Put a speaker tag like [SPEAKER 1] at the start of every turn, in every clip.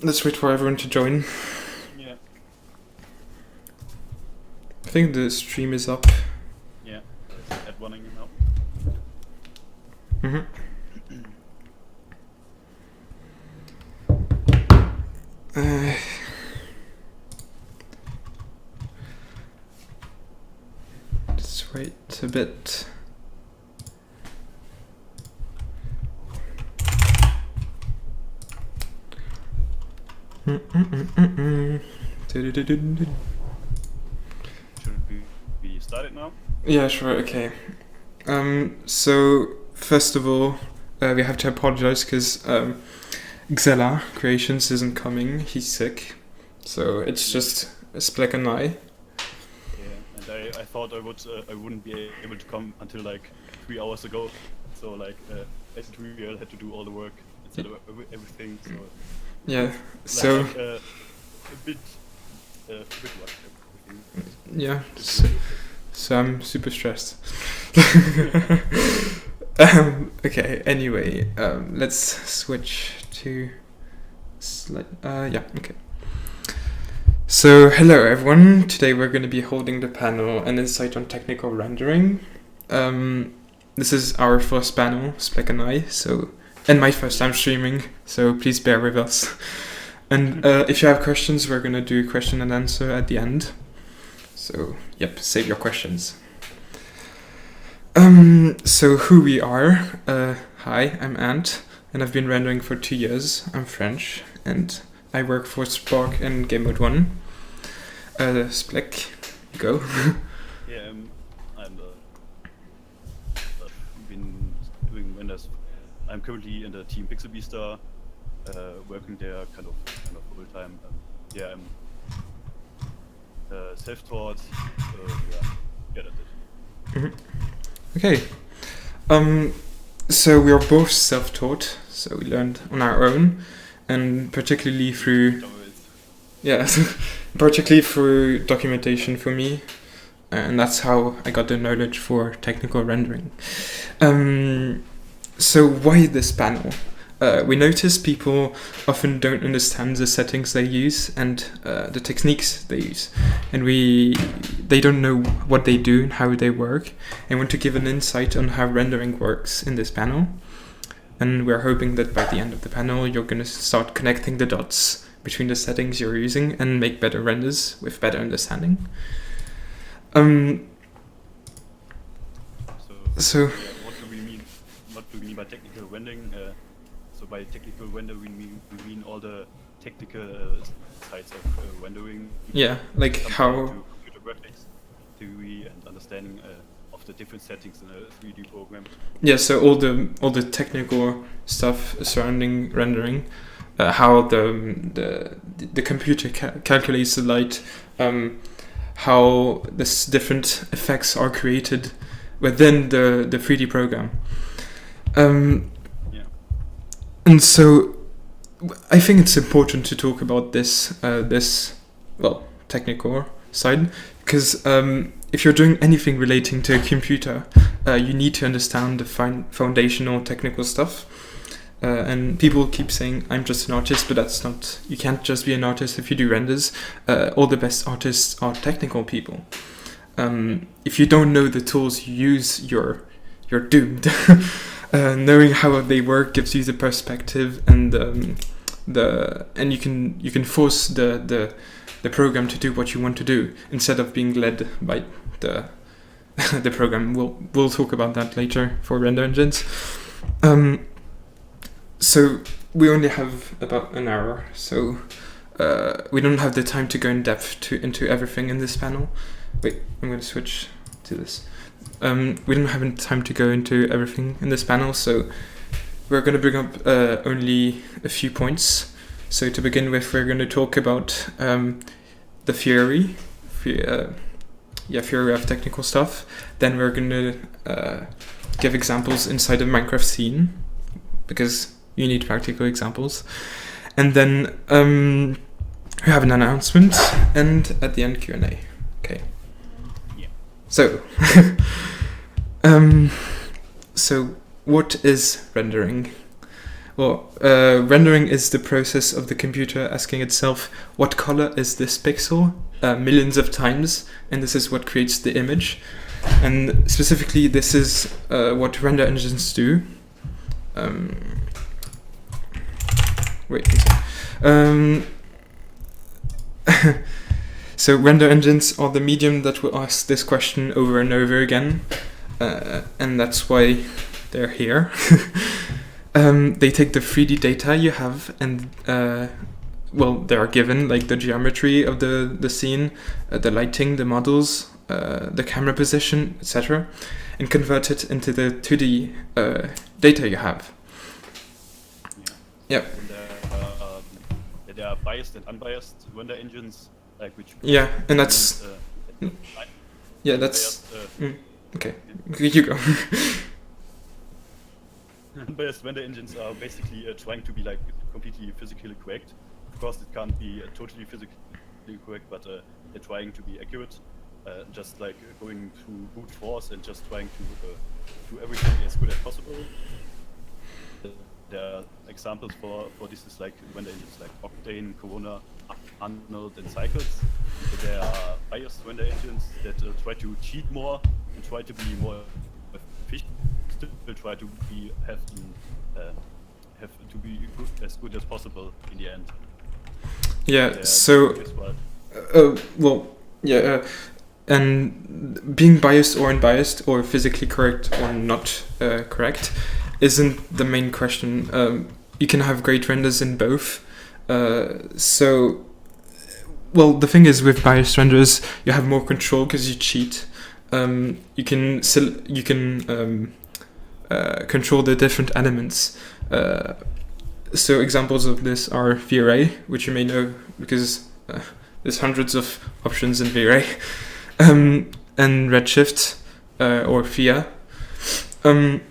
[SPEAKER 1] Let's wait for everyone to join.
[SPEAKER 2] Yeah.
[SPEAKER 1] I think the stream is up.
[SPEAKER 2] Yeah. It's at running now.
[SPEAKER 1] Mm-hmm. Let's wait a bit.
[SPEAKER 2] Should we start it now?
[SPEAKER 1] Yeah, sure, okay. So, first of all, we have to apologize because XelaCreations isn't coming, he's sick. So, it's just Splekh and I.
[SPEAKER 2] Yeah, and I thought I wouldn't be able to come until like 3 hours ago. So like Antrelial had to do all the work instead of everything. So
[SPEAKER 1] Yeah, so...
[SPEAKER 2] like, a bit rushed everything.
[SPEAKER 1] Yeah, so I'm super stressed. Okay, anyway, let's switch to slide. Yeah, okay. So, hello everyone. Today we're going to be holding the panel An Insight on Technical Rendering. This is our first panel, Splekh and I, and my first time streaming, so please bear with us. And if you have questions, we're going to do question and answer at the end. So, yep, save your questions. So who we are. Hi, I'm Ant, and I've been rendering for 2 years. I'm French, and I work for Spark and Game Mode 1. Splekh, go.
[SPEAKER 2] Yeah, I'm been doing renders. I'm currently in the team MCBCon, working there kind of full time. Yeah, I'm self-taught. Yeah, that's it.
[SPEAKER 1] Mm-hmm. Okay. So we are both self-taught, so we learned on our own, and particularly through particularly through documentation for me, and that's how I got the knowledge for technical rendering. So why this panel? We notice people often don't understand the settings they use and the techniques they use, and they don't know what they do and how they work, and want to give an insight on how rendering works in this panel. And we're hoping that by the end of the panel you're going to start connecting the dots between the settings you're using and make better renders with better understanding. So
[SPEAKER 2] yeah, what do we mean? What do we mean by technical rendering? So by technical rendering, we mean all the technical sides of rendering.
[SPEAKER 1] Yeah, like how
[SPEAKER 2] to computer graphics theory and understanding of the different settings in a 3D program.
[SPEAKER 1] Yeah, so all the technical stuff surrounding rendering, how the computer calculates the light, how this different effects are created within the 3D program. And so I think it's important to talk about this technical side, because if you're doing anything relating to a computer, you need to understand the foundational technical stuff. And people keep saying, I'm just an artist, but that's not, you can't just be an artist if you do renders. All the best artists are technical people. If you don't know the tools you use, you're doomed. Knowing how they work gives you the perspective, and you can force the program to do what you want to do instead of being led by the program. We'll talk about that later for render engines. So we only have about an hour, so we don't have the time to go in depth into everything in this panel. Wait, I'm going to switch to this. We don't have time to go into everything in this panel, so we're going to bring up only a few points. So to begin with, we're going to talk about the theory of technical stuff. Then we're going to give examples inside the Minecraft scene, because you need practical examples. And then we have an announcement, and at the end Q&A. Okay. So, so what is rendering? Well, rendering is the process of the computer asking itself, what color is this pixel? Millions of times, and this is what creates the image. And specifically, this is what render engines do. Wait a second. So render engines are the medium that will ask this question over and over again, and that's why they're here. They take the 3D data you have and, well, they are given, like the geometry of the scene, the lighting, the models, the camera position, etc., and convert it into the 2D data you have. Yep.
[SPEAKER 2] And there are biased and unbiased render engines, like which.
[SPEAKER 1] Yeah, and that's. Yeah, that's. Okay, you go.
[SPEAKER 2] Unbiased render engines are basically trying to be like completely physically correct. Of course, it can't be totally physically correct, but they're trying to be accurate. Just like going through brute force and just trying to do everything as good as possible. There are examples for this is like render engines like Octane, Corona, Arnold, and Cycles. So there are biased render engines that try to cheat more and try to be more efficient. Still try to be have to be as good as possible in the end.
[SPEAKER 1] Yeah. So. Well. Yeah. And being biased or unbiased, or physically correct or not correct, isn't the main question. You can have great renders in both. So, well, the thing is with biased renders, you have more control because you cheat. You can control the different elements. So examples of this are V-Ray, which you may know because there's hundreds of options in V-Ray, and Redshift or VIA. In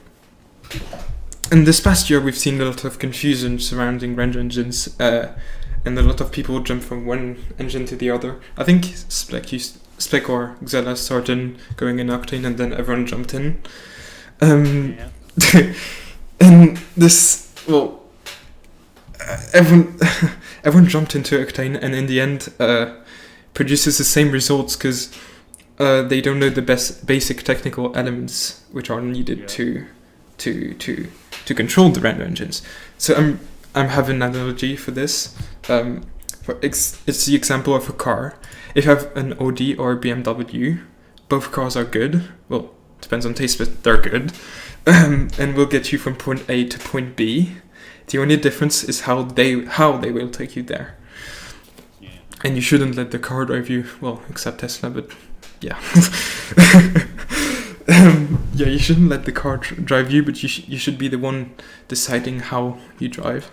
[SPEAKER 1] this past year, we've seen a lot of confusion surrounding render engines, and a lot of people jump from one engine to the other. I think Splekh or Xela started going in Octane, and then everyone jumped in.
[SPEAKER 2] Yeah.
[SPEAKER 1] And this, well, everyone jumped into Octane, and in the end, produces the same results because they don't know the basic technical elements which are needed to control the render engines. So I'm having an analogy for this. It's the example of a car. If you have an Audi or a BMW, both cars are good. Well, depends on taste, but they're good, and will get you from point A to point B. The only difference is how they will take you there.
[SPEAKER 2] Yeah.
[SPEAKER 1] And you shouldn't let the car drive you. Well, except Tesla, but yeah. Yeah, you shouldn't let the car drive you, but you should be the one deciding how you drive.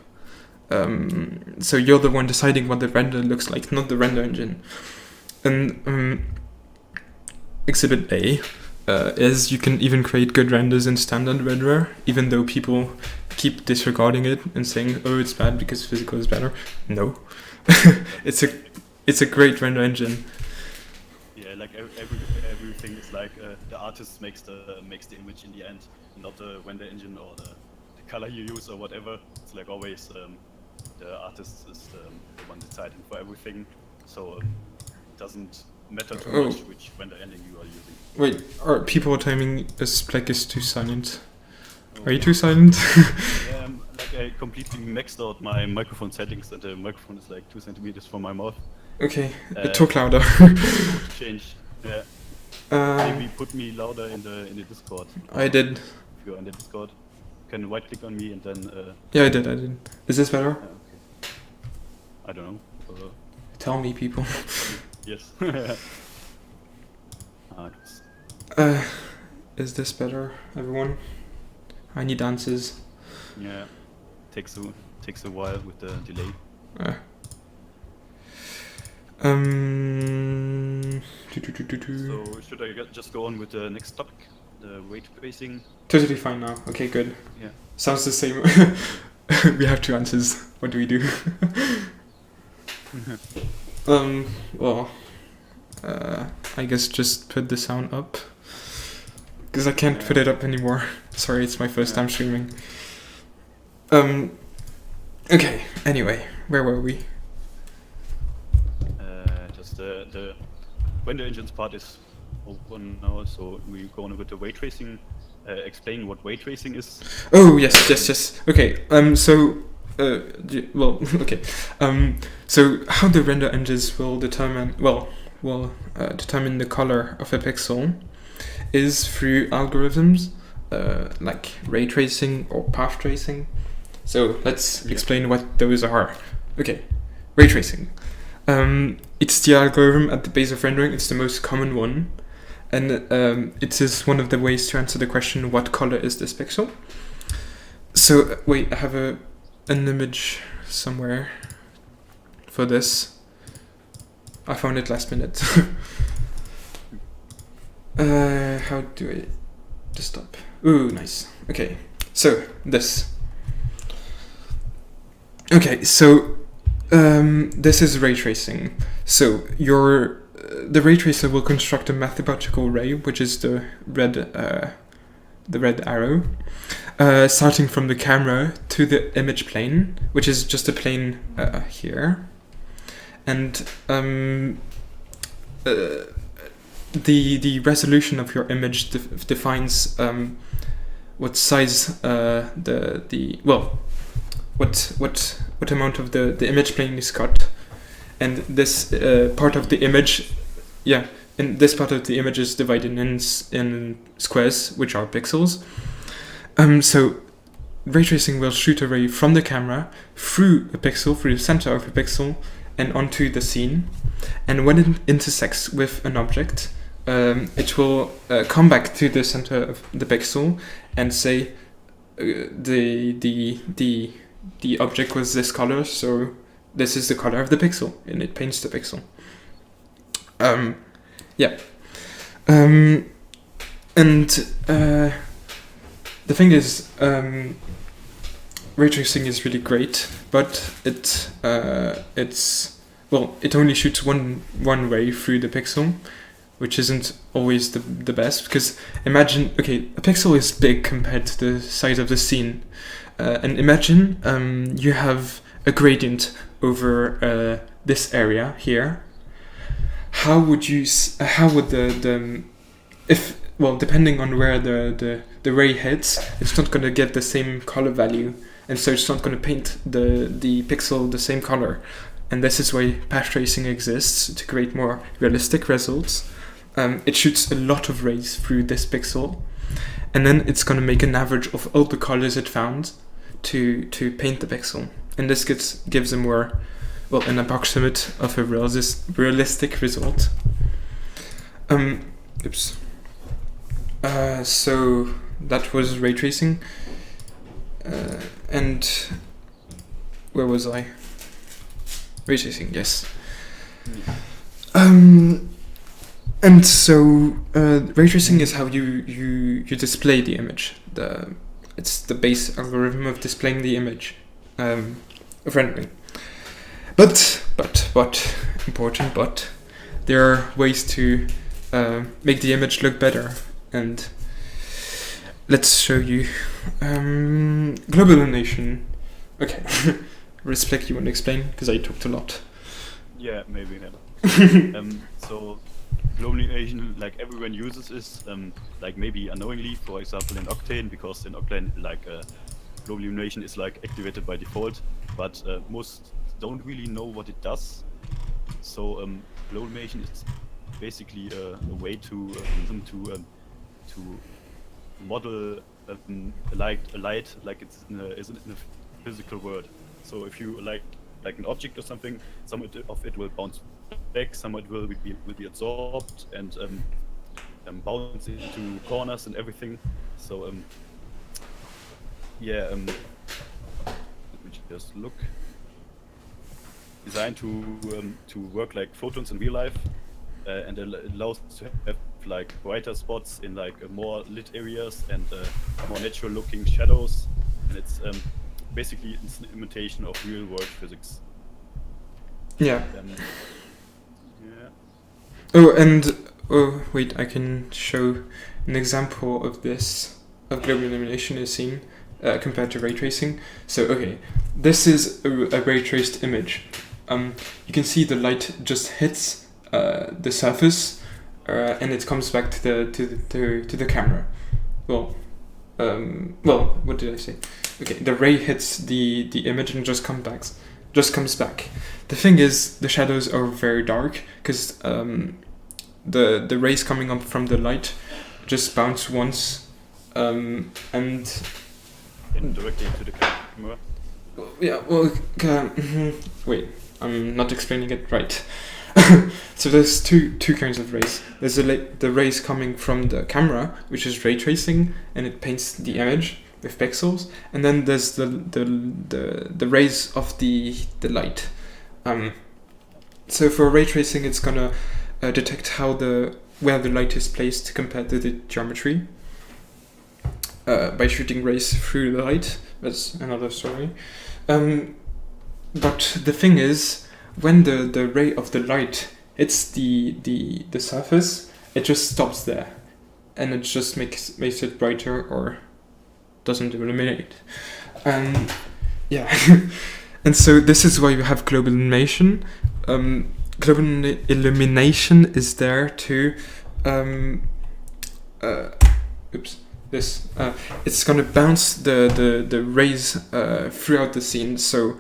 [SPEAKER 1] So you're the one deciding what the render looks like, not the render engine. And Exhibit A is you can even create good renders in standard renderer, even though people keep disregarding it and saying, oh, it's bad because physical is better. No. It's a great render engine.
[SPEAKER 2] Yeah, like everything is like the artist makes the image in the end, not the render engine or the color you use or whatever. It's like always the artist is the one deciding for everything, so it doesn't matter too much which render engine you are using.
[SPEAKER 1] Wait, are people telling Splekh is too silent? Are you too silent?
[SPEAKER 2] Yeah, like I completely maxed out my microphone settings, and the microphone is like 2 centimeters from my mouth.
[SPEAKER 1] Okay, talk louder.
[SPEAKER 2] Change. Yeah. Maybe put me louder in the Discord.
[SPEAKER 1] I did.
[SPEAKER 2] If you're in the Discord, you can right click on me and then.
[SPEAKER 1] Yeah, I did. Is this better?
[SPEAKER 2] Okay. I don't know.
[SPEAKER 1] Tell me, people.
[SPEAKER 2] Yes.
[SPEAKER 1] Is this better, everyone? I need answers.
[SPEAKER 2] Yeah. Takes a while with the delay. So should I just go on with the next topic, the weight tracing?
[SPEAKER 1] Totally fine now. Okay, good.
[SPEAKER 2] Yeah.
[SPEAKER 1] Sounds the same. We have 2 answers. What do we do? Well, I guess just put the sound up, because I can't put it up anymore. Sorry, it's my first time streaming. Okay. Anyway, where were we?
[SPEAKER 2] Just the render engines part is over now, so we go on with the ray tracing. Explain what ray tracing is.
[SPEAKER 1] Oh yes. Okay. Okay. So how the render engines will determine determine the color of a pixel is through algorithms like ray tracing or path tracing. So let's explain what those are. Okay, ray tracing. It's the algorithm at the base of rendering. It's the most common one, and it is one of the ways to answer the question, what color is this pixel? So wait, I have an image somewhere for this. I found it last minute. How do I just stop? Ooh, nice. Okay, so this. Okay, so this is ray tracing. So the ray tracer will construct a mathematical ray, which is the red arrow, starting from the camera to the image plane, which is just a plane here, and the resolution of your image defines what size what amount of the image plane is cut, and this part of the image, and this part of the image is divided in squares, which are pixels. So ray tracing will shoot a ray from the camera through the center of a pixel, and onto the scene, and when it intersects with an object, it will come back to the center of the pixel and say the object was this color, so this is the color of the pixel, and it paints the pixel. And the thing is, ray tracing is really great, but it only shoots one ray through the pixel, which isn't always the best, because imagine, okay, a pixel is big compared to the size of the scene, and imagine you have a gradient over this area here. How would depending on where the ray hits, it's not going to get the same color value, and so it's not going to paint the pixel the same color. And this is why path tracing exists, to create more realistic results. It shoots a lot of rays through this pixel, and then it's going to make an average of all the colors it found to paint the pixel. And this gives a more, an approximate of a realistic result. So that was ray tracing. And where was I? Ray tracing, yes. And so ray tracing is how you display the image. It's the base algorithm of displaying the image of rendering. But there are ways to make the image look better, and let's show you global illumination. Okay, Splekh, you want to explain, because I talked a lot.
[SPEAKER 2] Yeah, maybe. So global illumination, like everyone uses this, like maybe unknowingly, for example in Octane, because in Octane global illumination is like activated by default, but most don't really know what it does. So global illumination is basically a way to model a light like it's in a physical world. So if you like an object or something, some of it will bounce back, some of it will be absorbed and bounce into corners and everything. So let me just look. Designed to work like photons in real life, and it allows to have like brighter spots in like more lit areas and more natural looking shadows, and it's basically it's an imitation of real world physics.
[SPEAKER 1] Yeah. Wait, I can show an example of this, of global illumination in a scene. compared to ray tracing. So okay, this is a ray traced image. You can see the light just hits the surface, and it comes back to the camera. Well, what did I say? Okay, the ray hits the image and just comes back. The thing is, the shadows are very dark because the rays coming up from the light just bounce once, and
[SPEAKER 2] directly to the camera.
[SPEAKER 1] Yeah, well, wait, I'm not explaining it right. So there's two kinds of rays. There's the rays coming from the camera, which is ray tracing, and it paints the image with pixels. And then there's the rays of the light. So for ray tracing, it's gonna detect where the light is placed compared to the geometry by shooting rays through the light. That's another story. But the thing is, when the ray of the light hits the surface, it just stops there, and it just makes it brighter or doesn't illuminate. Yeah, and so this is why you have global illumination. Global illumination is there to it's gonna bounce the rays throughout the scene. So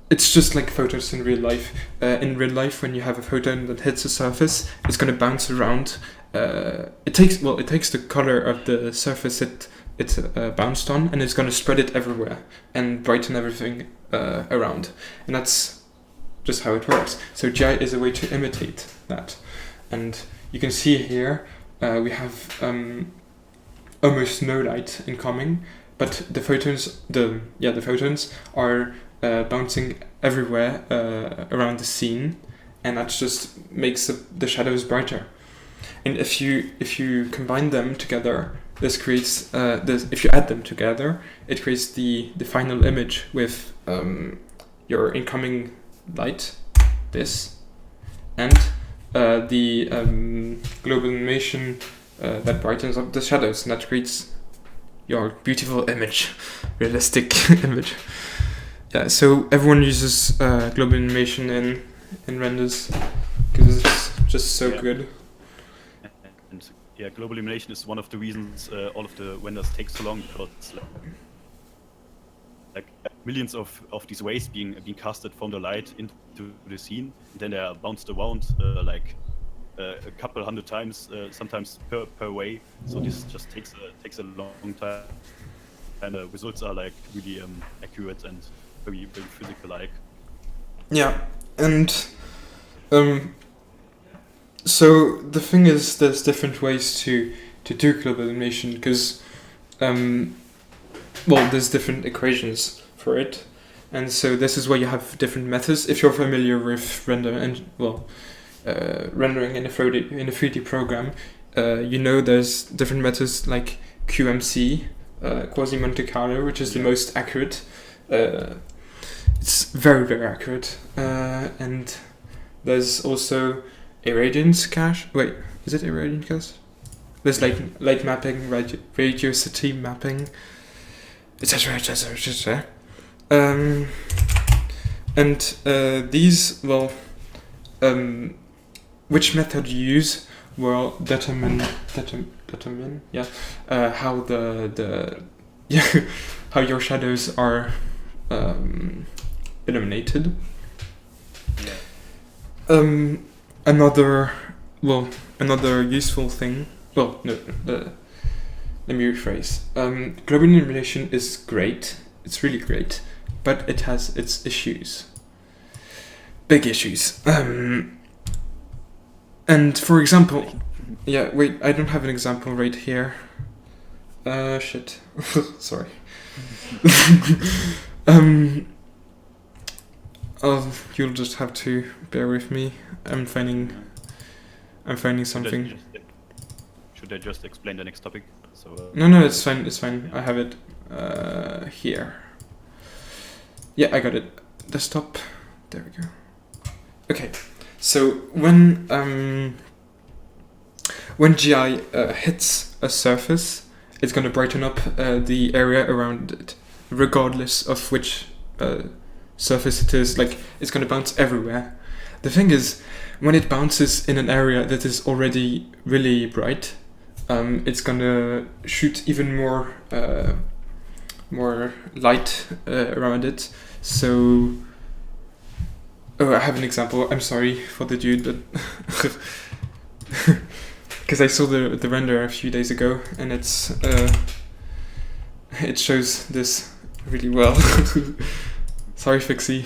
[SPEAKER 1] it's just like photos in real life. In real life, when you have a photon that hits a surface, it's gonna bounce around. It takes the color of the surface it bounced on, and it's gonna spread it everywhere and brighten everything around. And that's just how it works. So GI is a way to imitate that. And you can see here we have almost no light incoming, but the photons are bouncing everywhere around the scene, and that just makes the shadows brighter. And if you combine them together, this creates if you add them together, it creates the final image with your incoming light, this, and the global illumination that brightens up the shadows, and that creates your beautiful image, realistic image. Yeah, so everyone uses global illumination in renders because it's just so good.
[SPEAKER 2] And yeah, global illumination is one of the reasons all of the renders take so long, because it's like millions of these rays being casted from the light into the scene, and then they are bounced around like a couple hundred times, sometimes per ray. So this just takes a long time, and the results are like really accurate and very physical-like.
[SPEAKER 1] Yeah, and so the thing is, there's different ways to do global illumination because there's different equations for it, and so this is where you have different methods. If you're familiar with rendering in a 3D program, you know there's different methods like QMC, quasi Monte Carlo, which is the most accurate. It's very, very accurate, and there's also irradiance cache. Wait, is it irradiance cache? There's light mapping, radiosity mapping, etc., etc., etc. And these, which method you use will determine how how your shadows are illuminated.
[SPEAKER 2] Yeah.
[SPEAKER 1] Another useful thing. Let me rephrase. Global illumination is great. It's really great, but it has its issues. Big issues. And for example, I don't have an example right here. Shit. Sorry. You'll just have to bear with me. I'm finding something.
[SPEAKER 2] Should I just explain the next topic? So.
[SPEAKER 1] No, it's fine. It's fine. I have it here. Yeah, I got it. Desktop. There we go. Okay. So when GI hits a surface, it's going to brighten up the area around it, regardless of which surface it is. Like, it's going to bounce everywhere. The thing is, when it bounces in an area that is already really bright, it's going to shoot even more light around it. So, I have an example. I'm sorry for the dude, but because I saw the render a few days ago, and it shows this really well. Sorry, Fixie.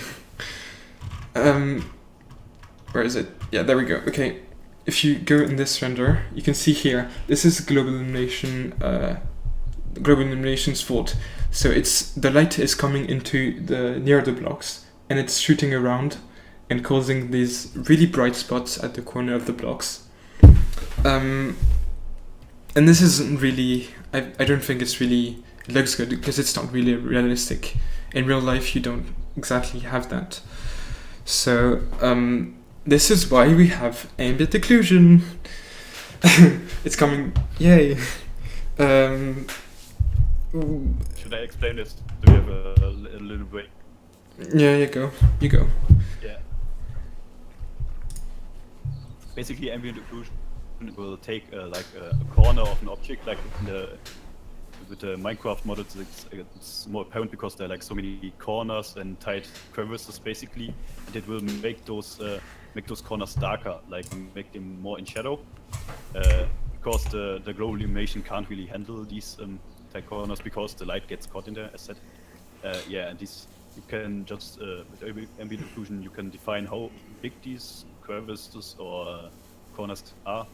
[SPEAKER 1] Where is it? Yeah, there we go. Okay, if you go in this render, you can see here, this is global illumination's fault. So the light is coming into near the blocks, and it's shooting around and causing these really bright spots at the corner of the blocks. And this isn't really, I don't think it looks good, because it's not really realistic. In real life, you don't exactly have that. So, this is why we have ambient occlusion. It's coming, yay.
[SPEAKER 2] Should I explain this? Do you have a little break?
[SPEAKER 1] Yeah, you go.
[SPEAKER 2] Yeah. Basically, ambient occlusion will take like a corner of an object, like with the Minecraft models. It's more apparent because there are like so many corners and tight crevices, basically, and it will make those corners darker, like make them more in shadow, because the global illumination can't really handle these tight corners because the light gets caught in there, as said. Yeah, and these you can just with ambient occlusion you can define how big these crevices or corners are,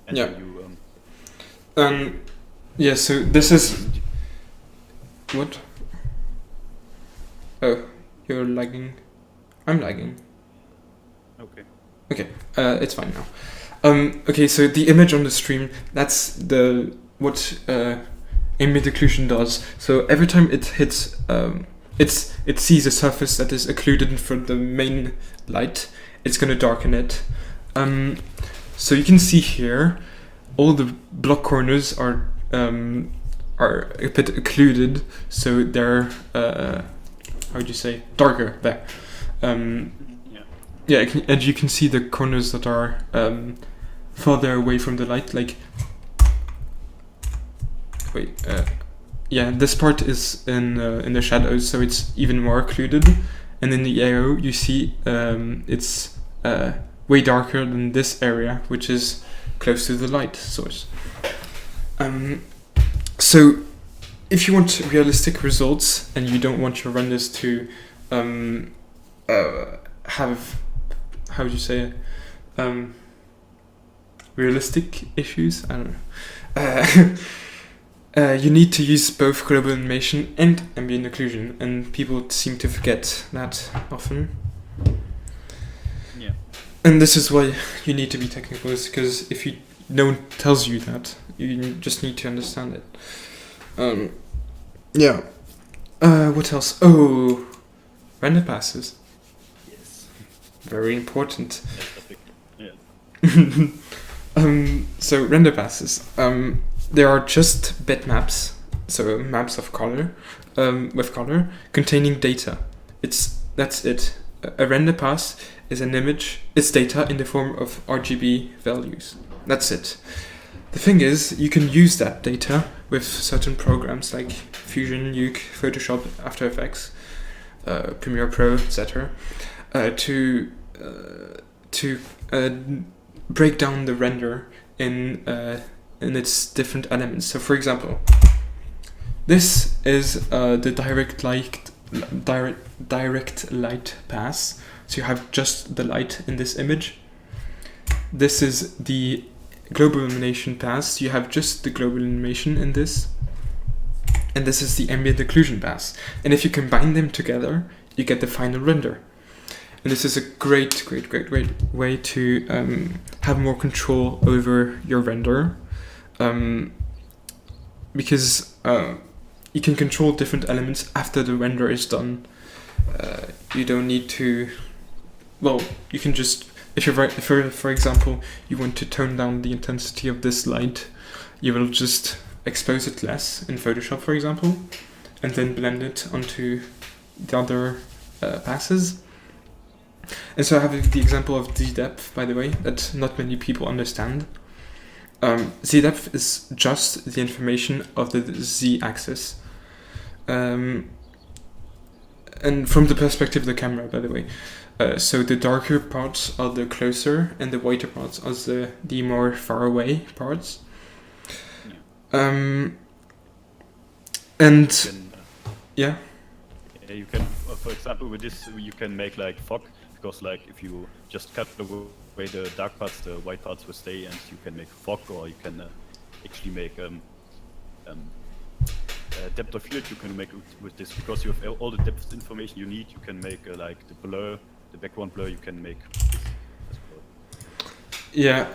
[SPEAKER 2] and
[SPEAKER 1] yeah.
[SPEAKER 2] Then you
[SPEAKER 1] yeah. So this is what? Oh, you're lagging. I'm lagging.
[SPEAKER 2] Okay.
[SPEAKER 1] Okay, it's fine now. Okay, so the image on the stream, that's what ambient occlusion does. So every time it hits, it sees a surface that is occluded from the main light, it's going to darken it. So you can see here, all the block corners are a bit occluded, so they're how would you say, darker there. Yeah, and you can see the corners that are farther away from the light. Like, wait, yeah, this part is in the shadows, so it's even more occluded. And in the arrow, you see it's way darker than this area, which is close to the light source. So, if you want realistic results and you don't want your renders to have, how would you say it? Realistic issues? I don't know. You need to use both global illumination and ambient occlusion, and people seem to forget that often.
[SPEAKER 2] Yeah.
[SPEAKER 1] And this is why you need to be technical, because if no one tells you that, you just need to understand it. Yeah. What else? Oh, render passes. Very important.
[SPEAKER 2] Yeah.
[SPEAKER 1] So render passes. There are just bitmaps, so maps of color, with color, containing data. That's it. A render pass is an image. It's data in the form of RGB values. That's it. The thing is, you can use that data with certain programs like Fusion, Nuke, Photoshop, After Effects, Premiere Pro, etc. To break down the render in its different elements. So, for example, this is the direct light pass. So you have just the light in this image. This is the global illumination pass. You have just the global illumination in this. And this is the ambient occlusion pass. And if you combine them together, you get the final render. And this is a great way to have more control over your render, because you can control different elements after the render is done. You don't need to. Well, you can just, if for example you want to tone down the intensity of this light, you will just expose it less in Photoshop, for example, and then blend it onto the other passes. And so I have the example of Z-depth, by the way, that not many people understand. Z-depth is just the information of the Z-axis. And from the perspective of the camera, by the way. So the darker parts are the closer, and the whiter parts are the more far away parts. And yeah.
[SPEAKER 2] You can, for example, with this, you can make like fog, because like if you just cut away the dark parts, the white parts will stay, and you can make fog, or you can actually make depth of field. You can make with this, because you have all the depth information you need. You can make like the blur, the background blur. You can make this as well.
[SPEAKER 1] Yeah.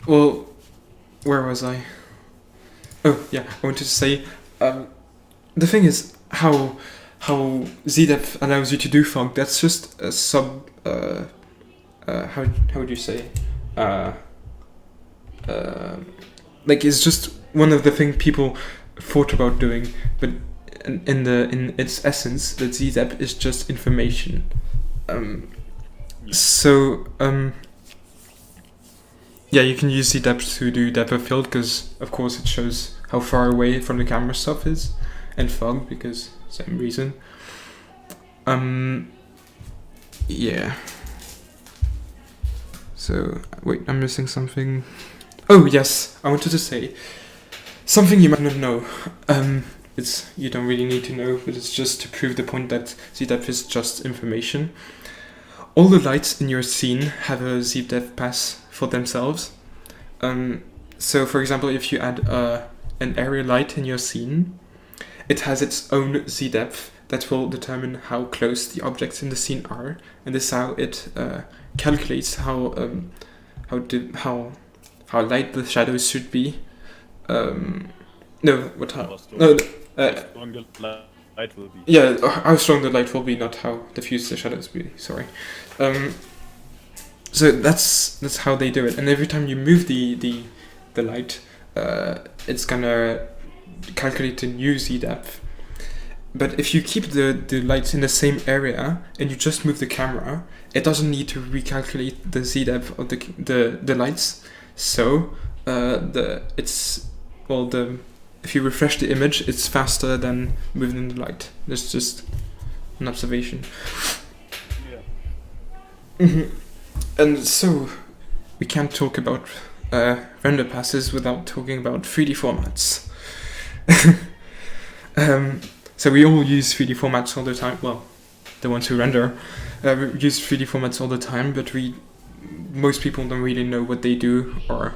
[SPEAKER 1] Well, where was I? Oh yeah, I wanted to say, the thing is how Z-depth allows you to do fog. That's just a sub. How would you say? Like it's just one of the things people thought about doing, but in its essence, the Z-depth is just information. So yeah, you can use Z-depth to do depth of field, because of course it shows how far away from the camera stuff is, and fog because same reason. Yeah. So wait, I'm missing something. Oh yes, I wanted to say something you might not know. It's you don't really need to know, but it's just to prove the point that Z-depth is just information. All the lights in your scene have a Z-depth pass for themselves. So for example, if you add an area light in your scene, it has its own Z-depth that will determine how close the objects in the scene are, and this is how it calculates how light the shadows should be. How
[SPEAKER 2] strong the light will be.
[SPEAKER 1] Yeah, how strong the light will be, not how diffuse the shadows will be. Sorry. So that's how they do it, and every time you move the light, it's gonna calculate a new Z-depth. But if you keep the lights in the same area and you just move the camera, it doesn't need to recalculate the Z-depth of the lights. So if you refresh the image, it's faster than moving the light. That's just an observation.
[SPEAKER 2] Yeah.
[SPEAKER 1] Mm-hmm. And so we can't talk about render passes without talking about 3D formats. So we all use 3D formats all the time. Well, the ones who render we use 3D formats all the time, but most people don't really know what they do or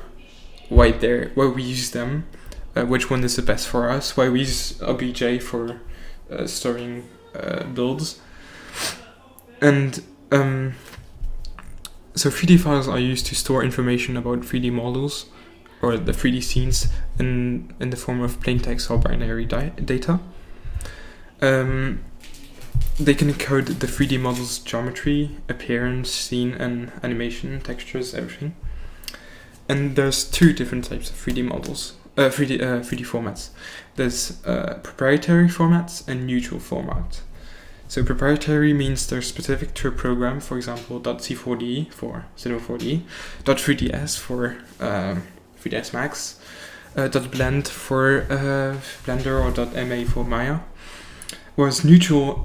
[SPEAKER 1] why we use them, which one is the best for us, why we use OBJ for storing builds. And so 3D files are used to store information about 3D models or the 3D scenes in the form of plain text or binary data. They can encode the 3D model's geometry, appearance, scene, and animation, textures, everything. And there's two different types of 3D models, 3D formats. There's proprietary formats and neutral format. So proprietary means they're specific to a program, for example, .c4d for Cinema 4D, .3ds for 3ds Max, .blend for Blender, or .ma for Maya. Whereas neutral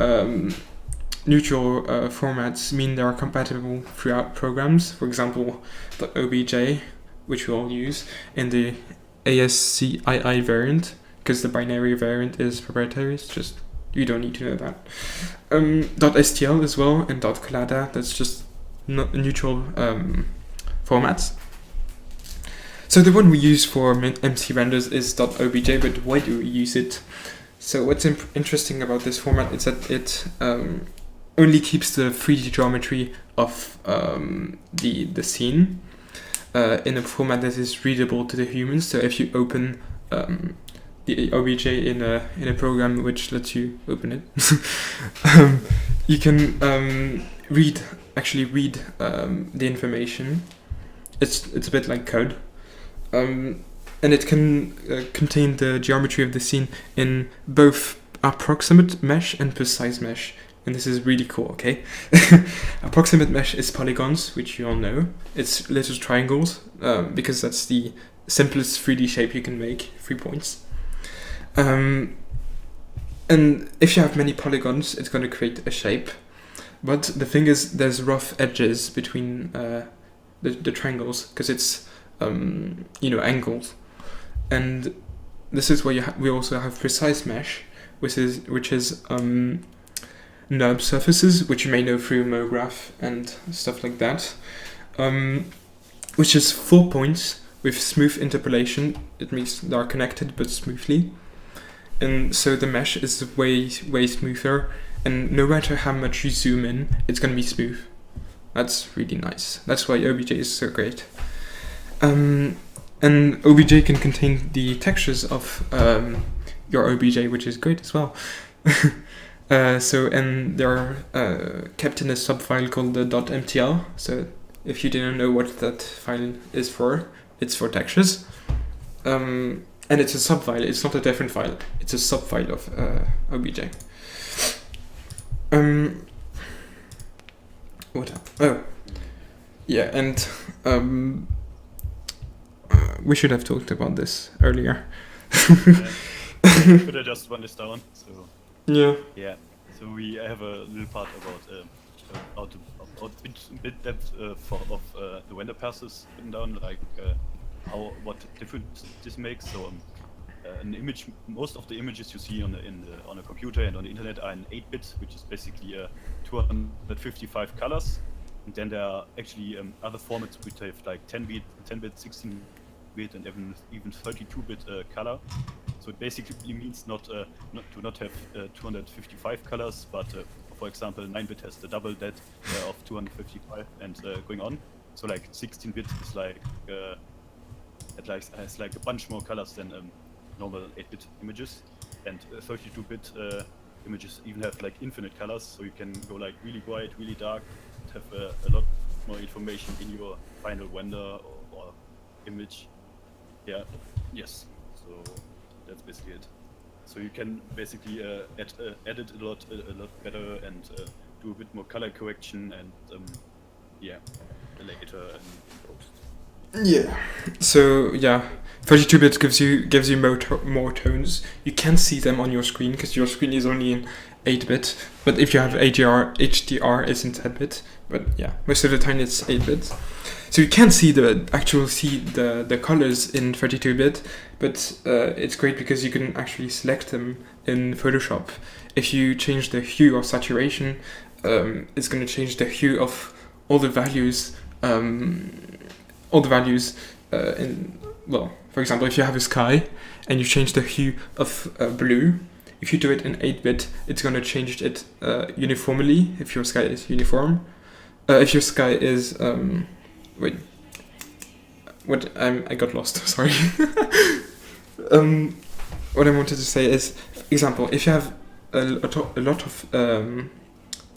[SPEAKER 1] formats mean they are compatible throughout programs. For example, .obj, which we all use, and the ASCII variant, because the binary variant is proprietary. It's just you don't need to know that. .stl as well, and .collada. That's just neutral formats. So the one we use for MC renders is .obj, but why do we use it? So what's interesting about this format is that it only keeps the 3D geometry of the scene in a format that is readable to the humans. So if you open the OBJ in a program which lets you open it, you can read the information. It's a bit like code. And and it can contain the geometry of the scene in both approximate mesh and precise mesh. And this is really cool, okay? Approximate mesh is polygons, which you all know. It's little triangles, because that's the simplest 3D shape you can make, 3 points. And if you have many polygons, it's going to create a shape. But the thing is, there's rough edges between the triangles, because it's, angles. And this is where we also have precise mesh, which is NURB surfaces, which you may know through MoGraph and stuff like that, which is 4 points with smooth interpolation. It means they are connected but smoothly, and so the mesh is way smoother, and no matter how much you zoom in, it's going to be smooth. That's really nice. That's why OBJ is so great. And OBJ can contain the textures of your OBJ, which is great as well. And they're kept in a subfile called the .mtl. So if you didn't know what that file is for, it's for textures. And it's a subfile. It's not a different file. It's a subfile of OBJ. What else? Oh, yeah, and we should have talked about this earlier.
[SPEAKER 2] Could I just run this down? So.
[SPEAKER 1] Yeah.
[SPEAKER 2] Yeah. So we have a little part about bit depth of the render passes written down, like what difference this makes. So an image, most of the images you see on a computer and on the internet are in 8-bit, which is basically 255 colors. And then there are actually other formats which have like 10-bit, 16-bit, and even 32-bit color. So it basically means not to not have 255 colors, but for example, 9-bit has the double that of 255 and going on. So like 16-bit is like has like a bunch more colors than normal 8-bit images, and 32-bit images even have like infinite colors. So you can go like really bright, really dark, and have a lot more information in your final render or image. Yeah. Yes. So that's basically it. So you can basically edit a lot better and do a bit more color correction and later and post.
[SPEAKER 1] Yeah. So yeah, 32-bit gives you more tones. You can see them on your screen because your screen is only in 8-bit. But if you have HDR is in 10-bit. But yeah, most of the time it's 8-bit. So you can see the colors in 32-bit, but it's great because you can actually select them in Photoshop. If you change the hue or saturation, it's going to change the hue of all the values. For example, if you have a sky and you change the hue of blue, if you do it in 8-bit, it's going to change it uniformly. If your sky is uniform, if your sky is wait, what? I got lost. Sorry. What I wanted to say is, example, if you have a lot of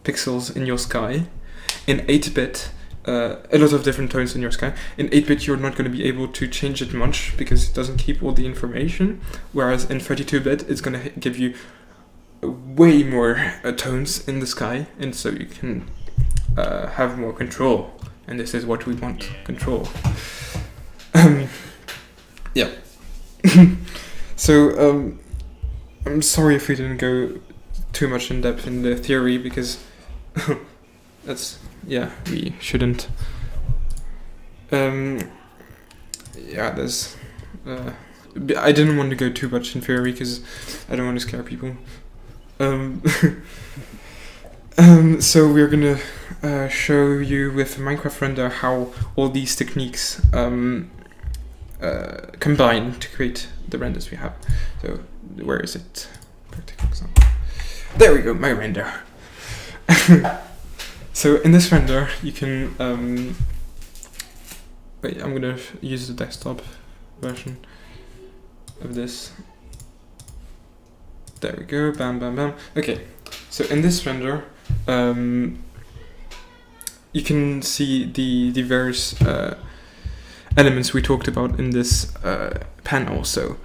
[SPEAKER 1] pixels in your sky, in 8-bit, a lot of different tones in your sky. In 8-bit, you're not going to be able to change it much because it doesn't keep all the information. Whereas in 32-bit, it's going to give you way more tones in the sky, and so you can have more control. And this is what we want, control. Yeah. So, I'm sorry if we didn't go too much in depth in the theory, because we shouldn't. There's. I didn't want to go too much in theory because I don't want to scare people. So we're gonna show you with Minecraft Render how all these techniques combine to create the renders we have. So where is it? Practical example. There we go, my render. So in this render, you can wait. I'm gonna use the desktop version of this. There we go. Bam, bam, bam. Okay. So in this render, you can see the various elements we talked about in this panel. So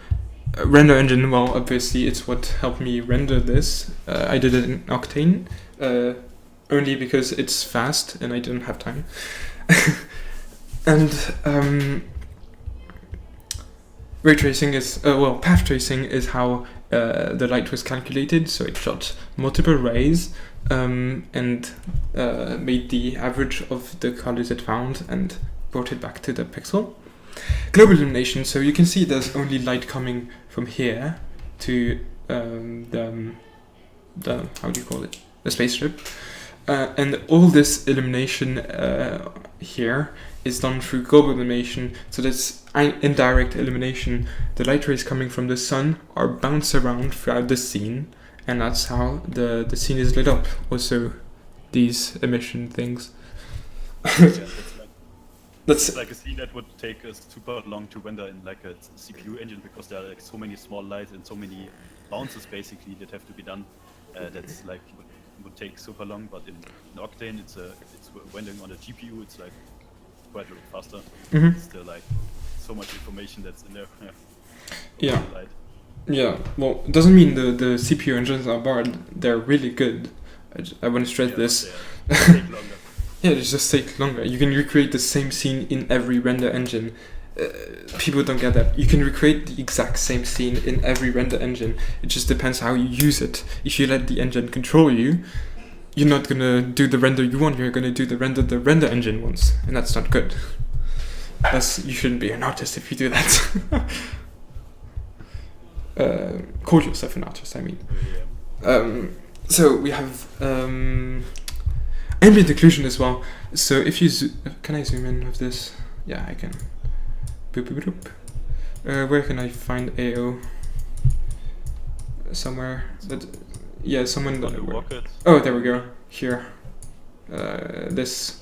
[SPEAKER 1] render engine, well, obviously it's what helped me render this. I did it in Octane, only because it's fast and I didn't have time. And ray tracing is, path tracing is how the light was calculated. So it shot multiple rays and made the average of the colors it found and brought it back to the pixel. Global illumination, so you can see there's only light coming from here to the how do you call it? The spaceship. And all this illumination here is done through global illumination, so that's indirect illumination. The light rays coming from the sun are bounced around throughout the scene, and that's how the scene is lit up. Also, these emission things.
[SPEAKER 2] That's like a scene that would take us super long to render in like a CPU engine, because there are like so many small lights and so many bounces basically that have to be done. That's like would take super long, but in Octane it's rendering on a GPU. It's like quite a bit faster. It's still like so much information that's in there.
[SPEAKER 1] Yeah. Yeah. Well, it doesn't mean the CPU engines are bad. They're really good. I want to stress this.
[SPEAKER 2] They take longer.
[SPEAKER 1] Yeah, it just takes longer. You can recreate the same scene in every render engine. People don't get that. You can recreate the exact same scene in every render engine. It just depends how you use it. If you let the engine control you, you're not gonna do the render you want. You're gonna do the render engine wants, and that's not good. You shouldn't be an artist if you do that. Call yourself an artist, I mean. So we have ambient occlusion as well. So if you can I zoom in with this? Yeah, I can. Boop, boop, boop. Where can I find AO? Somewhere. Someone. Oh, there we go. Here. This.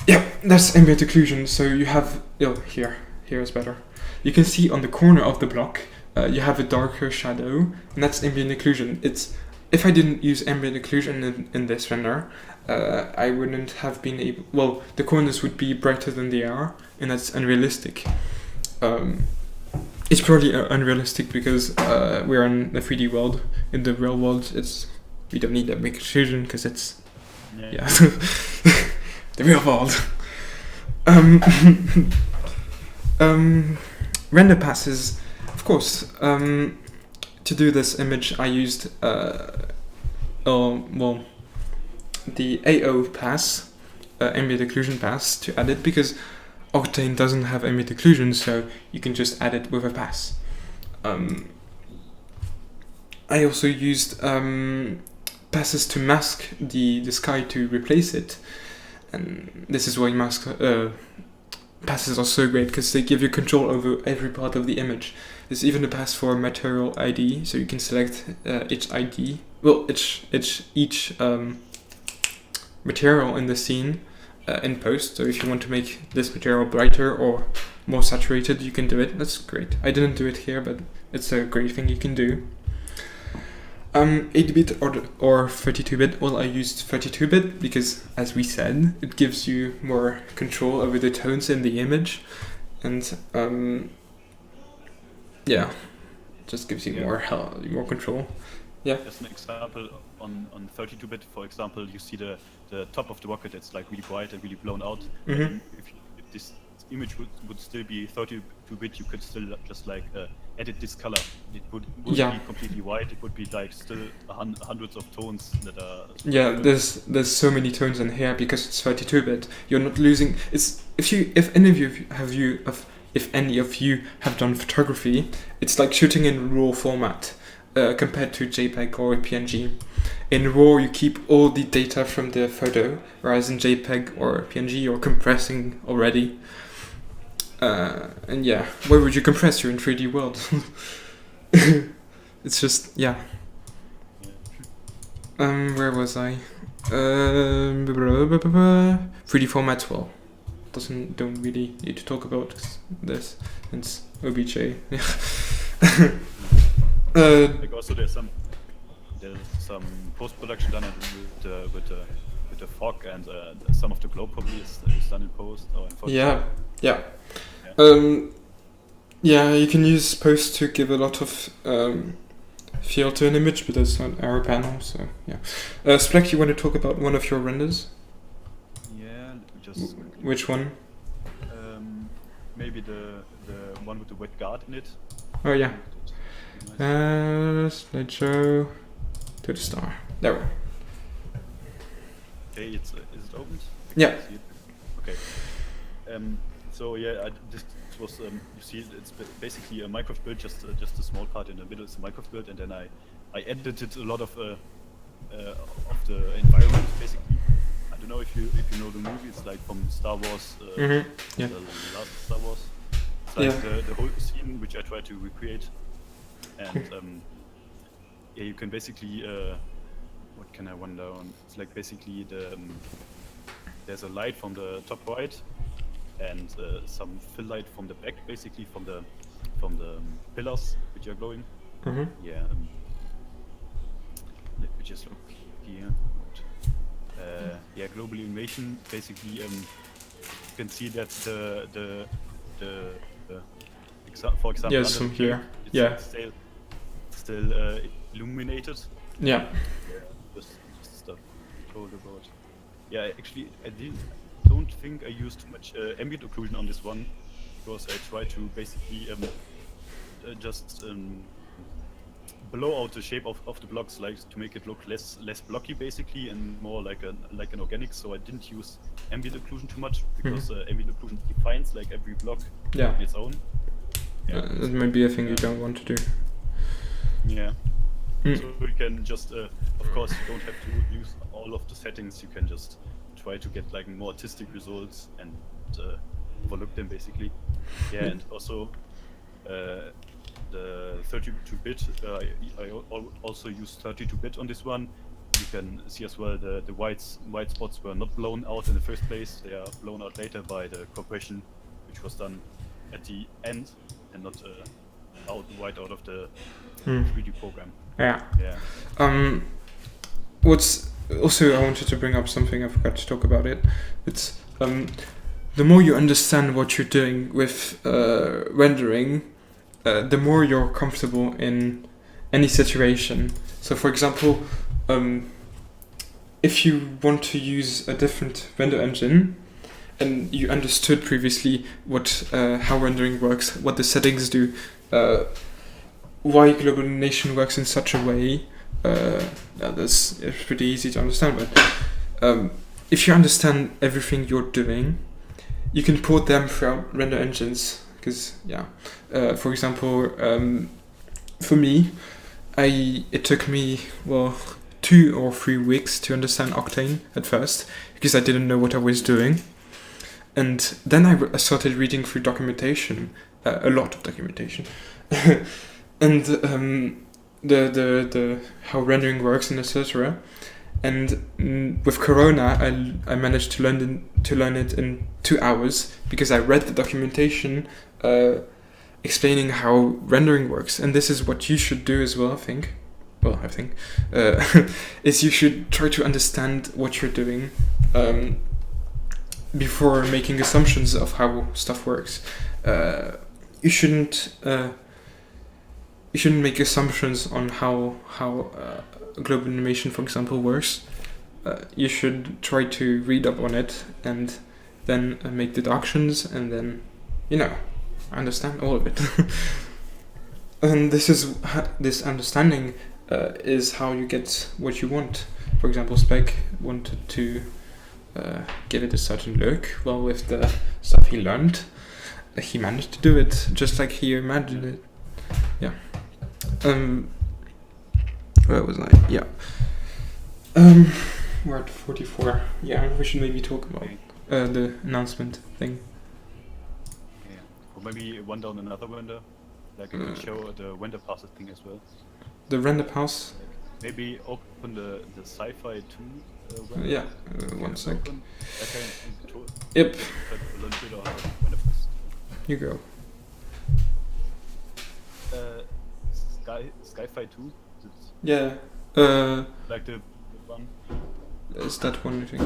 [SPEAKER 1] Yeah, that's ambient occlusion. So you have here. Here is better. You can see on the corner of the block, you have a darker shadow, and that's ambient occlusion. If I didn't use ambient occlusion in this render, I wouldn't have been able. Well, the corners would be brighter than they are, and that's unrealistic. It's probably unrealistic because we're in the 3D world. In the real world, we don't need ambient occlusion because it's the real world. Render passes, of course. To do this image, I used the AO pass, ambient occlusion pass, to add it because Octane doesn't have ambient occlusion, so you can just add it with a pass. I also used passes to mask the sky to replace it, and this is why passes are so great because they give you control over every part of the image. There's even a pass for material ID, so you can select each ID. Well, each material in the scene in post. So if you want to make this material brighter or more saturated, you can do it. That's great. I didn't do it here, but it's a great thing you can do. 8-bit or 32-bit. Well, I used 32-bit because, as we said, it gives you more control over the tones in the image, and just gives you more control. Yeah.
[SPEAKER 2] As an example, on 32-bit, for example, you see the top of the rocket. It's like really bright and really blown out. And if this image would still be 32-bit, you could still just like edit this color. It would be completely white. It would be like still hundreds of tones that are.
[SPEAKER 1] Yeah, there's so many tones in here because it's 32-bit. You're not losing. If any of you have done photography, it's like shooting in RAW format compared to JPEG or PNG. In RAW, you keep all the data from the photo, whereas in JPEG or PNG, you're compressing already. And yeah, where would you compress? You're in 3D world. It's just, yeah. Where was I? 3D formats, well, don't really need to talk about this. It's OBJ.
[SPEAKER 2] Like also there's some post-production done with the fog, and some of the glow probably is done in post or in Photoshop.
[SPEAKER 1] Yeah. Yeah, you can use post to give a lot of feel to an image, but that's not our panel, so yeah. Splekh, you want to talk about one of your renders?
[SPEAKER 2] Yeah, let me just.
[SPEAKER 1] Which one?
[SPEAKER 2] Maybe the one with the wet guard in it.
[SPEAKER 1] Oh yeah. Slideshow to the star. There we go.
[SPEAKER 2] Okay, is it opened?
[SPEAKER 1] Yeah.
[SPEAKER 2] See it? Okay. So yeah, this was you see it's basically a Minecraft build, just a small part in the middle is a Minecraft build, and then I edited a lot of the environment basically. I don't know if you know the movie. It's like from Star Wars.
[SPEAKER 1] Yeah.
[SPEAKER 2] The last Star Wars. It's like the whole scene which I try to recreate, and yeah, you can basically what can I run down? It's like basically there's a light from the top right, and some fill light from the back, basically from the pillars which are glowing. Yeah. Let me just look here. Yeah, global illumination. Basically, you can see that for example,
[SPEAKER 1] yes, from here. Yeah.
[SPEAKER 2] Still illuminated.
[SPEAKER 1] Yeah.
[SPEAKER 2] Just stuff told about. Yeah, actually, I don't think I used too much ambient occlusion on this one, because I try to basically just blow out the shape of the blocks, like to make it look less blocky basically, and more like an organic. So I didn't use ambient occlusion too much, because ambient occlusion defines like every block on its own. Yeah.
[SPEAKER 1] That might be a thing you don't want to do.
[SPEAKER 2] Yeah. So you can just, of course, you don't have to use all of the settings. You can just try to get like more artistic results and overlook them basically. Yeah, and also the 32-bit. I also use 32-bit on this one. You can see as well the white spots were not blown out in the first place. They are blown out later by the compression, which was done at the end and not right out of the 3D program.
[SPEAKER 1] Yeah.
[SPEAKER 2] Yeah.
[SPEAKER 1] What's also, I wanted to bring up something, I forgot to talk about it. It's the more you understand what you're doing with rendering, the more you're comfortable in any situation. So for example, if you want to use a different render engine, and you understood previously how rendering works, what the settings do, why global illumination works in such a way, it's pretty easy to understand. But if you understand everything you're doing, you can port them throughout render engines. Because for example, for me, it took me 2 or 3 weeks to understand Octane at first, because I didn't know what I was doing. And then I started reading through documentation, a lot of documentation, and the how rendering works and etc. And with Corona, I managed to learn it in 2 hours, because I read the documentation explaining how rendering works. And this is what you should do as well, I think. Well, I think is you should try to understand what you're doing before making assumptions of how stuff works. You shouldn't make assumptions on how global animation, for example, works. You should try to read up on it and then make deductions, and then understand all of it. And this understanding is how you get what you want. For example, Splekh wanted to give it a certain look. Well, with the stuff he learned, he managed to do it just like he imagined it. Yeah. Where was I? Yeah. We're at 44. Yeah, we should maybe talk about the announcement thing.
[SPEAKER 2] Yeah. Or maybe run down another render. Like I can show the render passes thing as well.
[SPEAKER 1] The render pass?
[SPEAKER 2] Maybe open the sci-fi 2 render.
[SPEAKER 1] Yeah, one sec.
[SPEAKER 2] Yep.
[SPEAKER 1] You go.
[SPEAKER 2] Sci-fi 2?
[SPEAKER 1] Yeah.
[SPEAKER 2] Like the one?
[SPEAKER 1] Is that one, I think?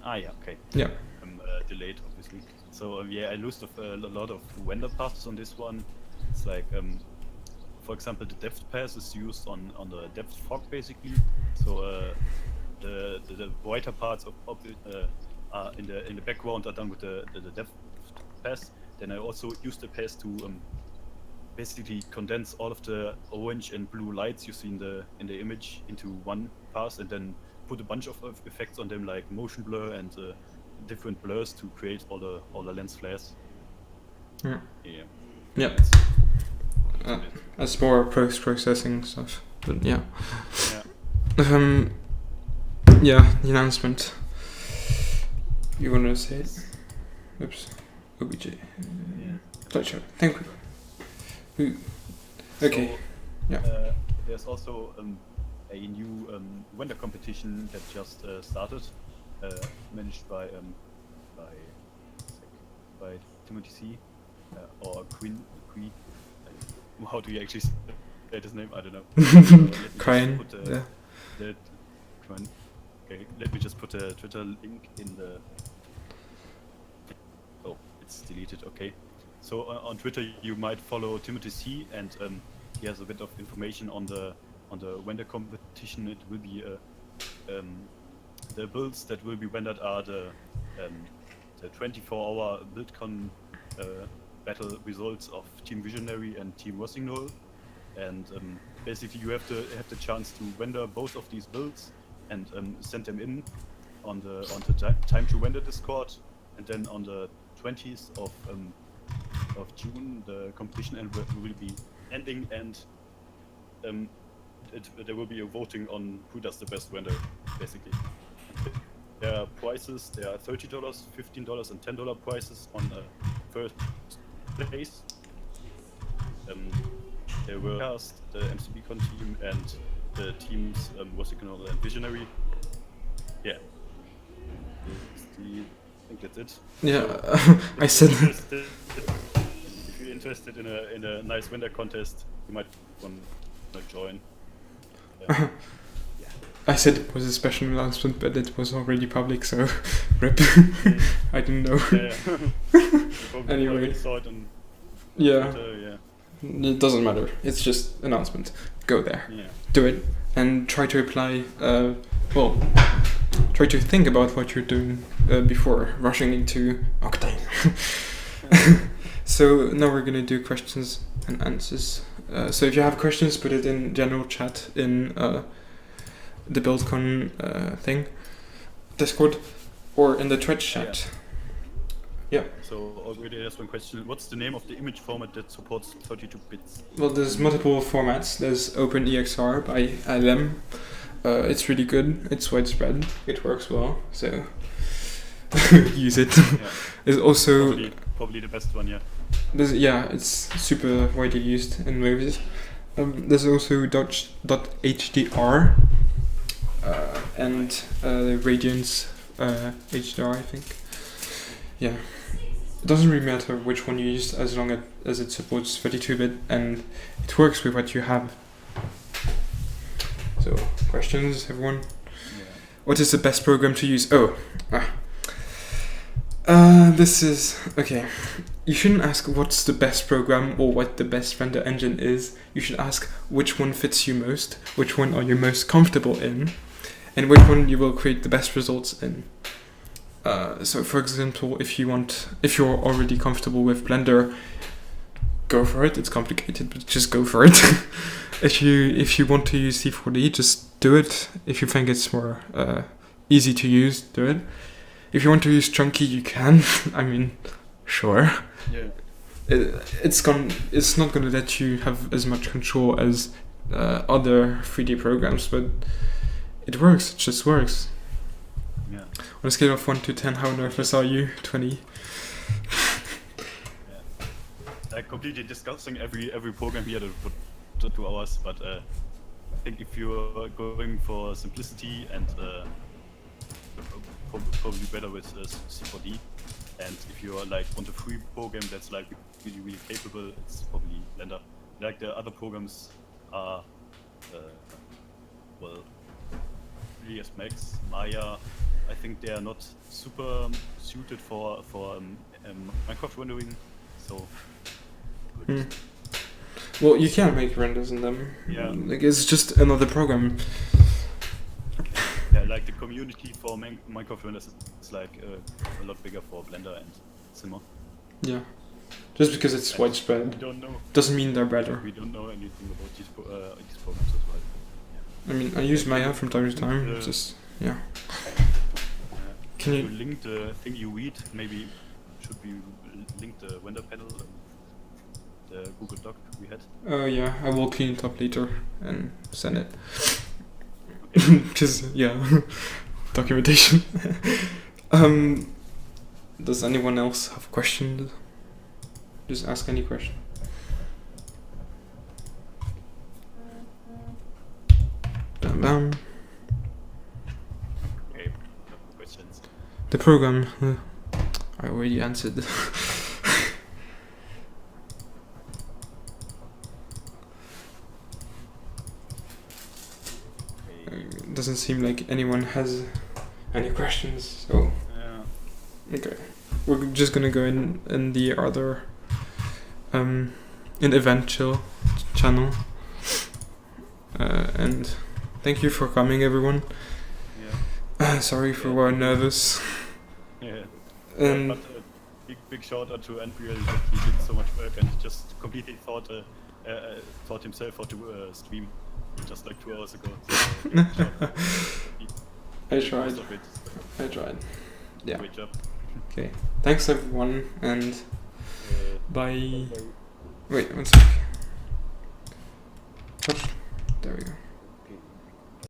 [SPEAKER 2] Yeah, okay.
[SPEAKER 1] Yeah.
[SPEAKER 2] Delayed, obviously. So yeah, I used a lot of vendor paths on this one. It's like, for example, the depth path is used on the depth fog basically. So the whiter parts of it are in the background are done with the depth path. Then I also use the path to basically condense all of the orange and blue lights you see in the image into one pass, and then put a bunch of effects on them, like motion blur and different blurs to create all the lens flares.
[SPEAKER 1] Yeah.
[SPEAKER 2] Yeah.
[SPEAKER 1] Yeah. That's more post-processing stuff, but yeah. Yeah, the announcement. You wanna say it? Oops. OBJ.
[SPEAKER 2] Yeah.
[SPEAKER 1] Pleasure. Thank you. Okay.
[SPEAKER 2] So,
[SPEAKER 1] yeah.
[SPEAKER 2] There's also a new vendor competition that just started, managed by Timothy C. Or Queen. How do you actually say his name? I don't know.
[SPEAKER 1] Queen. Yeah.
[SPEAKER 2] Okay, let me just put a Twitter link in the. Oh, it's deleted. Okay. So on Twitter you might follow Timothy C, and he has a bit of information on the vendor competition. It will be the builds that will be rendered are the 24-hour BuildCon battle results of Team Visionary and Team Rossignol, and basically you have the chance to render both of these builds and send them in on the time to render Discord, and then on the 20th of June the competition will be ending, and there will be a voting on who does the best render basically. There are prices. There are $30, $15, and $10 prices on first place. There were the MCBCon team and the teams Rossignol and Visionary. Yeah. I think that's it.
[SPEAKER 1] Yeah,
[SPEAKER 2] so,
[SPEAKER 1] I said.
[SPEAKER 2] If you're interested in a nice vendor contest, you might want to join. Yeah.
[SPEAKER 1] I said it was a special announcement, but it was already public, so rip. I didn't know.
[SPEAKER 2] Yeah.
[SPEAKER 1] Anyway.
[SPEAKER 2] Saw it on
[SPEAKER 1] Yeah.
[SPEAKER 2] Twitter,
[SPEAKER 1] It doesn't matter. It's just announcement. Go there.
[SPEAKER 2] Yeah.
[SPEAKER 1] Do it, and try to apply. Try to think about what you're doing before rushing into Octane. So now we're gonna do questions and answers. So if you have questions, put it in general chat in the BuildCon thing, Discord, or in the Twitch chat. Yeah.
[SPEAKER 2] So already there's one question. What's the name of the image format that supports 32 bits?
[SPEAKER 1] Well, there's multiple formats. There's OpenEXR by LM. It's really good. It's widespread. It works well. So use it.
[SPEAKER 2] Yeah.
[SPEAKER 1] There's also
[SPEAKER 2] probably the best one. Yeah.
[SPEAKER 1] It's super widely used in movies. There's also .hdr and Radiance HDR, I think. Yeah. It doesn't really matter which one you use as long as it supports 32-bit and it works with what you have. So, questions, everyone?
[SPEAKER 2] Yeah.
[SPEAKER 1] What is the best program to use? This is... Okay. You shouldn't ask what's the best program or what the best render engine is. You should ask which one fits you most, which one are you most comfortable in, and which one you will create the best results in. So for example, if you're already comfortable with Blender, go for it. It's complicated, but just go for it. If you want to use C4D, just do it. If you think it's more easy to use, do it. If you want to use Chunky, you can. I mean, sure.
[SPEAKER 2] Yeah.
[SPEAKER 1] It's not gonna let you have as much control as other 3D programs, but it works. It just works.
[SPEAKER 2] Yeah.
[SPEAKER 1] On a scale of 1 to 10, how nervous are you? 20.
[SPEAKER 2] Completely discussing every program here for 2 hours, but I think if you're going for simplicity and probably better with C4D, and if you're like want a free program that's like really capable, it's probably Blender. Like the other programs are well, 3ds Max, Maya, I think they are not super suited for Minecraft rendering. So good.
[SPEAKER 1] Well, you can make renders in them.
[SPEAKER 2] Yeah.
[SPEAKER 1] Like it's just another program.
[SPEAKER 2] Yeah, like the community for Minecraft renders is like a lot bigger for Blender and Cinema.
[SPEAKER 1] Yeah. Just because it's
[SPEAKER 2] We
[SPEAKER 1] widespread
[SPEAKER 2] don't know.
[SPEAKER 1] doesn't mean they're better.
[SPEAKER 2] We don't know anything about these programs as well.
[SPEAKER 1] I mean, I use Maya from time to time. Just yeah. Can
[SPEAKER 2] To
[SPEAKER 1] you?
[SPEAKER 2] link the thing you read? Maybe should we link the render panel, the Google Doc we had?
[SPEAKER 1] Yeah, I will clean it up later and send it. Because yeah, documentation. Does anyone else have questions? Just ask any question. Bam bam.
[SPEAKER 2] Okay, no questions.
[SPEAKER 1] The program. I already answered. Doesn't seem like anyone has any questions. So
[SPEAKER 2] Yeah.
[SPEAKER 1] okay, we're just gonna go in the other in event chill channel. And thank you for coming, everyone.
[SPEAKER 2] Yeah.
[SPEAKER 1] Sorry for we're nervous.
[SPEAKER 2] Yeah.
[SPEAKER 1] And
[SPEAKER 2] But big shout out to Antrelial. He did so much work and just completely thought himself how to stream just like 2 hours ago. So,
[SPEAKER 1] I tried.
[SPEAKER 2] most of it.
[SPEAKER 1] I tried. Yeah.
[SPEAKER 2] Great job.
[SPEAKER 1] Okay. Thanks everyone, and bye.
[SPEAKER 2] Bye.
[SPEAKER 1] Wait, one sec. There we go.